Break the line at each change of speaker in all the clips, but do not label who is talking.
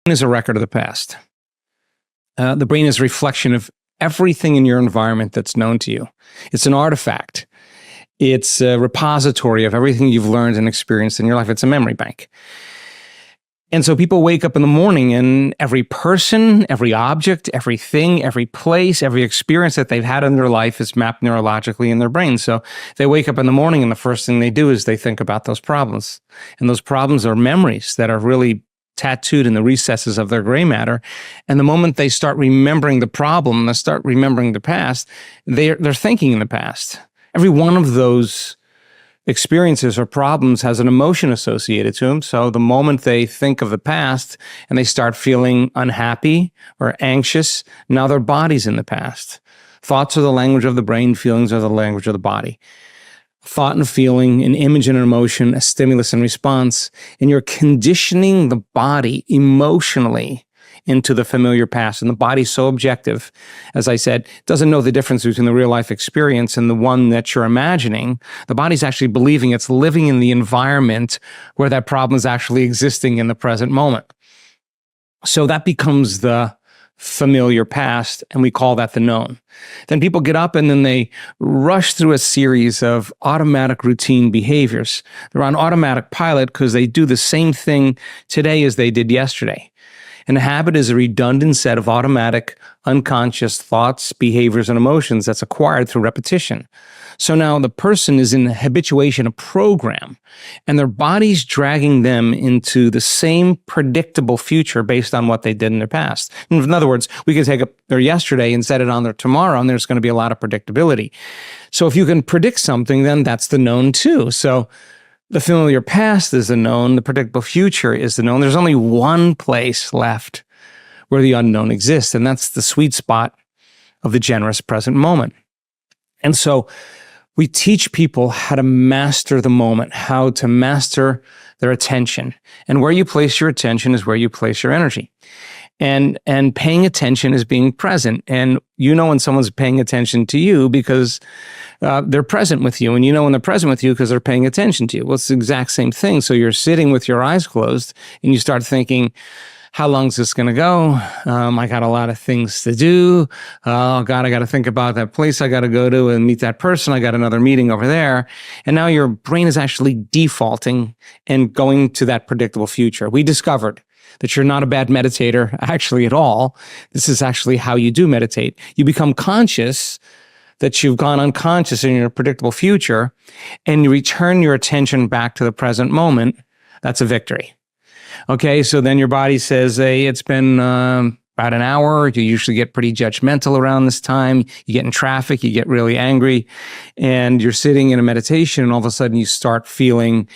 is a record of the past. The brain is a reflection of everything in your environment that's known to you. It's an artifact. It's a repository of everything you've learned and experienced in your life. It's a memory bank. And so people wake up in the morning and every person, every object, everything, every place, every experience that they've had in their life is mapped neurologically in their brain. So they wake up in the morning and the first thing they do is they think about those problems. And those problems are memories that are really tattooed in the recesses of their gray matter. And the moment they start remembering the problem, they start remembering the past, they're thinking in the past. Every one of those experiences or problems has an emotion associated to them. So the moment they think of the past and they start feeling unhappy or anxious, now their body's in the past. Thoughts are the language of the brain, feelings are the language of the body. Thought and feeling, an image and an emotion, a stimulus and response, and you're conditioning the body emotionally into the familiar past. And the body's so objective, as I said, doesn't know the difference between the real life experience and the one that you're imagining. The body's actually believing it's living in the environment where that problem is actually existing in the present moment. So that becomes the familiar past, and we call that the known. Then people get up and then they rush through a series of automatic routine behaviors. They're on automatic pilot because they do the same thing today as they did yesterday. And a habit is a redundant set of automatic, unconscious thoughts, behaviors, and emotions that's acquired through repetition. So now the person is in habituation, a program, and their body's dragging them into the same predictable future based on what they did in their past. In other words, we could take up their yesterday and set it on their tomorrow, and there's going to be a lot of predictability. So if you can predict something, then that's the known too. So the familiar past is the known, the predictable future is the known. There's only one place left where the unknown exists, and that's the sweet spot of the generous present moment. And so we teach people how to master the moment, how to master their attention. And where you place your attention is where you place your energy. And paying attention is being present. And you know when someone's paying attention to you because they're present with you. And you know when they're present with you because they're paying attention to you. Well, it's the exact same thing. So you're sitting with your eyes closed and you start thinking, how long is this going to go? I got a lot of things to do. Oh, God, I got to think about that place I got to go to and meet that person. I got another meeting over there. And now your brain is actually defaulting and going to that predictable future. We discovered that you're not a bad meditator actually at all. This is actually how you do meditate. You become conscious that you've gone unconscious in your predictable future and you return your attention back to the present moment. That's a victory. Okay, so then your body says, hey, it's been about an hour. You usually get pretty judgmental around this time. You get in traffic, you get really angry, and you're sitting in a meditation, and all of a sudden you start feeling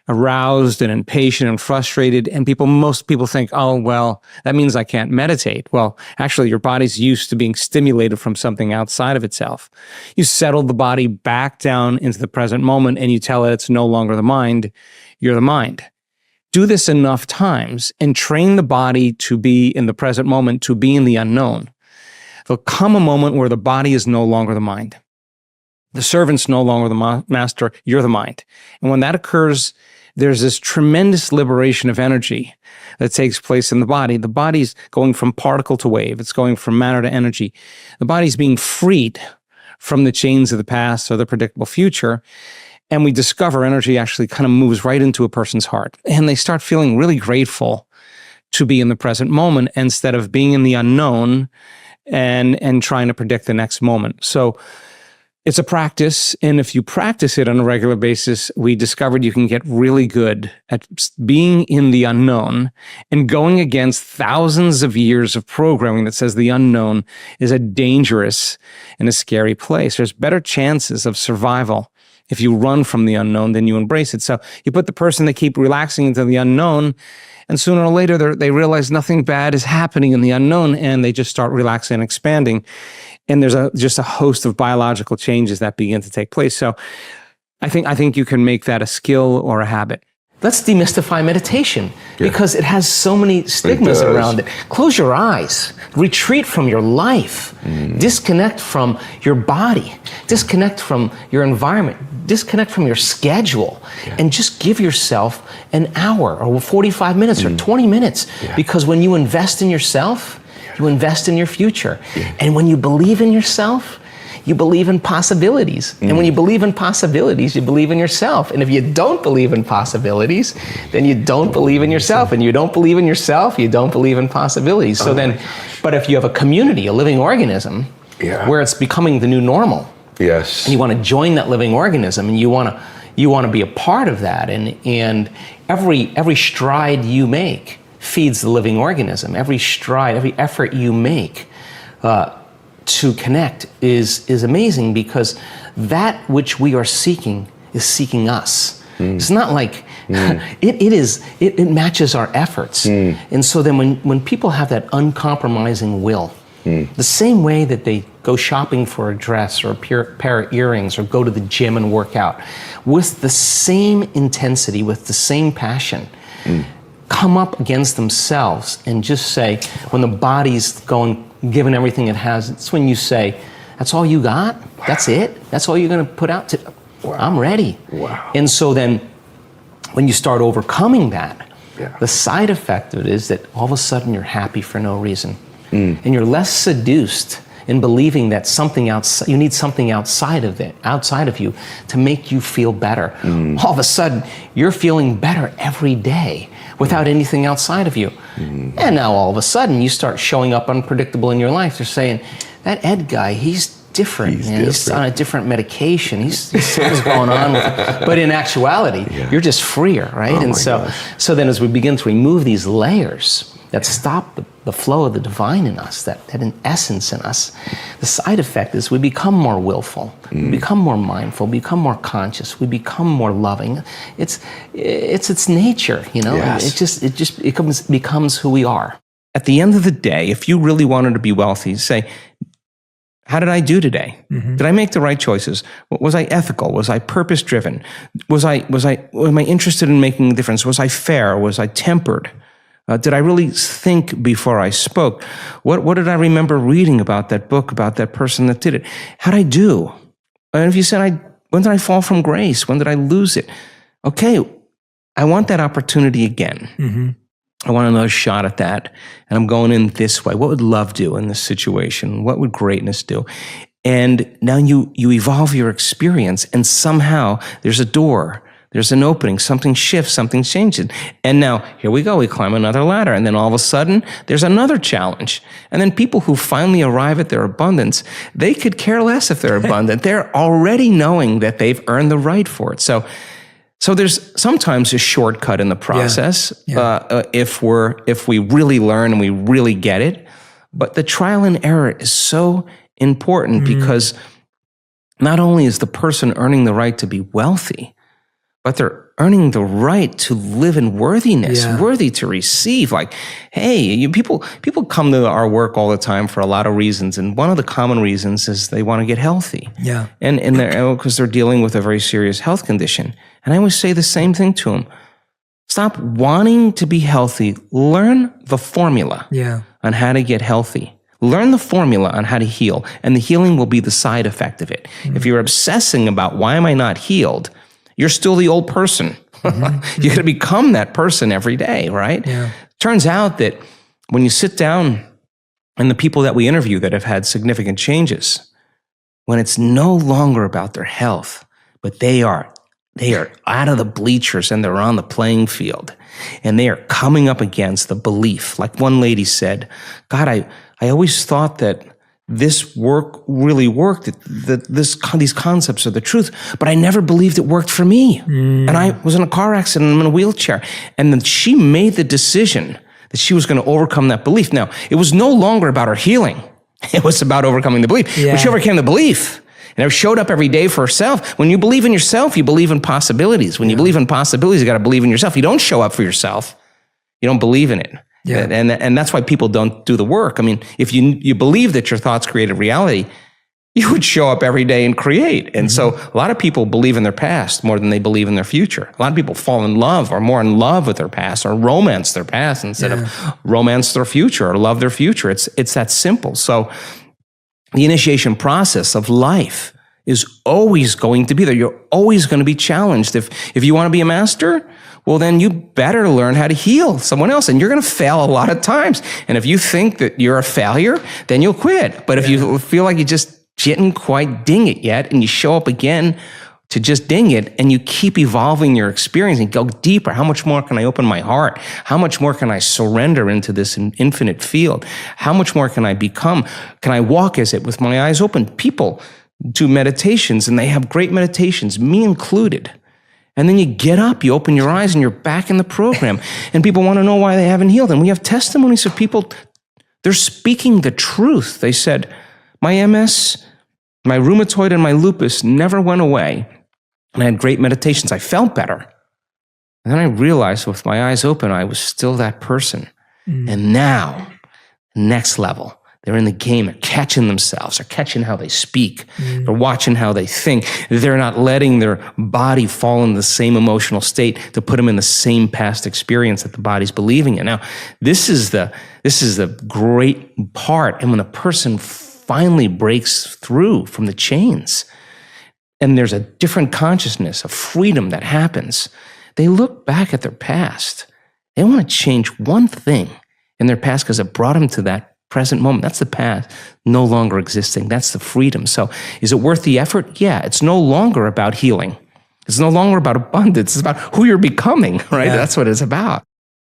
aroused and impatient and frustrated. And most people think, oh, well, that means I can't meditate. Well, actually, your body's used to being stimulated from something outside of itself. You settle the body back down into the present moment and you tell it it's no longer the mind, you're the mind. Do this enough times and train the body to be in the present moment, to be in the unknown. There'll come a moment where the body is no longer the mind. The servant's no longer the master, you're the mind. And when that occurs, there's this tremendous liberation of energy that takes place in the body. The body's going from particle to wave. It's going from matter to energy. The body's being freed from the chains of the past or the predictable future. And we discover energy actually kind of moves right into a person's heart. And they start feeling really grateful to be in the present moment instead of being in the unknown and trying to predict the next moment. So it's a practice, and if you practice it on a regular basis, we discovered you can get really good at being in the unknown and going against thousands of years of programming that says the unknown is a dangerous and a scary place. There's better chances of survival if you run from the unknown than you embrace it. So you put the person, they keep relaxing into the unknown, and sooner or later they realize nothing bad is happening in the unknown, and they just start relaxing and expanding. And there's just a host of biological changes that begin to take place. So I think you can make that a skill or a habit.
Let's demystify meditation because it has so many stigmas around it. Close your eyes, retreat from your life, disconnect from your body, disconnect from your environment, disconnect from your schedule, and just give yourself an hour or 45 minutes or 20 minutes. Because when you invest in yourself, you invest in your future. And when you believe in yourself, you believe in possibilities. And when you believe in possibilities, you believe in yourself. And if you don't believe in possibilities, then you don't believe in yourself. And you don't believe in yourself, you don't believe in possibilities. So but if you have a community, a living organism, where it's becoming the new normal, and you want to join that living organism, and you want to be a part of that, and every stride you make feeds the living organism. Every stride, every effort you make to connect is amazing, because that which we are seeking is seeking us. It's not like it matches our efforts. And so then when people have that uncompromising will, the same way that they go shopping for a dress or a pair of earrings or go to the gym and work out, with the same intensity, with the same passion, come up against themselves and just say, when the body's given everything it has, it's when you say, that's all you got? That's it? That's all you're going to put out? I'm ready. And so then when you start overcoming that, the side effect of it is that all of a sudden you're happy for no reason. And you're less seduced in believing that you need something outside of you to make you feel better. All of a sudden, you're feeling better every day without anything outside of you. And now all of a sudden, you start showing up unpredictable in your life. They're saying, that Ed guy, he's different. He's on a different medication. Something's going on with it. But in actuality, you're just freer, right? And so then as we begin to remove these layers that stop the flow of the divine in us, that in essence in us, the side effect is we become more willful, we become more mindful, become more conscious, we become more loving. It's its nature, you know. It becomes who we are.
At the end of the day, if you really wanted to be wealthy, say, how did I do today? Did I make the right choices? Was I ethical? Was I purpose-driven? Was I interested in making a difference? Was I fair? Was I tempered? Did I really think before I spoke? What did I remember reading about that book, about that person that did it? How'd I do? And if you said, when did I fall from grace? When did I lose it? Okay, I want that opportunity again. I want another shot at that. And I'm going in this way. What would love do in this situation? What would greatness do? And now you evolve your experience, and somehow there's a door. There's an opening, something shifts, something changes. And now, here we go, we climb another ladder. And then all of a sudden, there's another challenge. And then people who finally arrive at their abundance, they could care less if they're abundant. They're already knowing that they've earned the right for it. So there's sometimes a shortcut in the process if we really learn and we really get it. But the trial and error is so important, because not only is the person earning the right to be wealthy, but they're earning the right to live in worthiness, worthy to receive. Like, hey, people come to our work all the time for a lot of reasons, and one of the common reasons is they want to get healthy. And because they're dealing with a very serious health condition. And I always say the same thing to them: stop wanting to be healthy. Learn the formula on how to get healthy. Learn the formula on how to heal, and the healing will be the side effect of it. If you're obsessing about why am I not healed, you're still the old person. You're going to become that person every day, right? Turns out that when you sit down, and the people that we interview that have had significant changes, when it's no longer about their health, but they are out of the bleachers and they're on the playing field, and they are coming up against the belief. Like one lady said, God, I always thought that this work really worked, that these concepts are the truth, but I never believed it worked for me. And I was in a car accident, I'm in a wheelchair. And then she made the decision that she was going to overcome that belief. Now, it was no longer about her healing. It was about overcoming the belief. But she overcame the belief and it showed up every day for herself. When you believe in yourself, you believe in possibilities. When you believe in possibilities, you got to believe in yourself. You don't show up for yourself. You don't believe in it. And that's why people don't do the work. I mean, if you believe that your thoughts create a reality,
you would show up every day and create. And so a lot of people believe in their past more than they believe in their future. A lot of people fall in love or more in love with their past or romance their past instead of romance their future or love their future. It's that simple. So the initiation process of life is always going to be there. You're always going to be challenged. If you want to be a master, well, then you better learn how to heal someone else. And you're going to fail a lot of times. And if you think that you're a failure, then you'll quit. But if you feel like you just didn't quite ding it yet, and you show up again to just ding it, and you keep evolving your experience and go deeper. How much more can I open my heart? How much more can I surrender into this infinite field? How much more can I become? Can I walk as it with my eyes open? People do meditations, and they have great meditations, me included. And then you get up, you open your eyes, and you're back in the program. And people want to know why they haven't healed. And we have testimonies of people, they're speaking the truth. They said, my MS, my rheumatoid, and my lupus never went away. And I had great meditations. I felt better. And then I realized with my eyes open, I was still that person. And now, next level. They're in the game, they're catching themselves, they're catching how they speak, they're watching how they think. They're not letting their body fall in the same emotional state to put them in the same past experience that the body's believing in. Now, this is the great part. And when a person finally breaks through from the chains, and there's a different consciousness, a freedom that happens, they look back at their past. They want to change one thing in their past because it brought them to that present moment. That's the past no longer existing. That's the freedom. So is it worth the effort? Yeah, it's no longer about healing. It's no longer about abundance. It's about who you're becoming, right? Yeah. That's what it's about.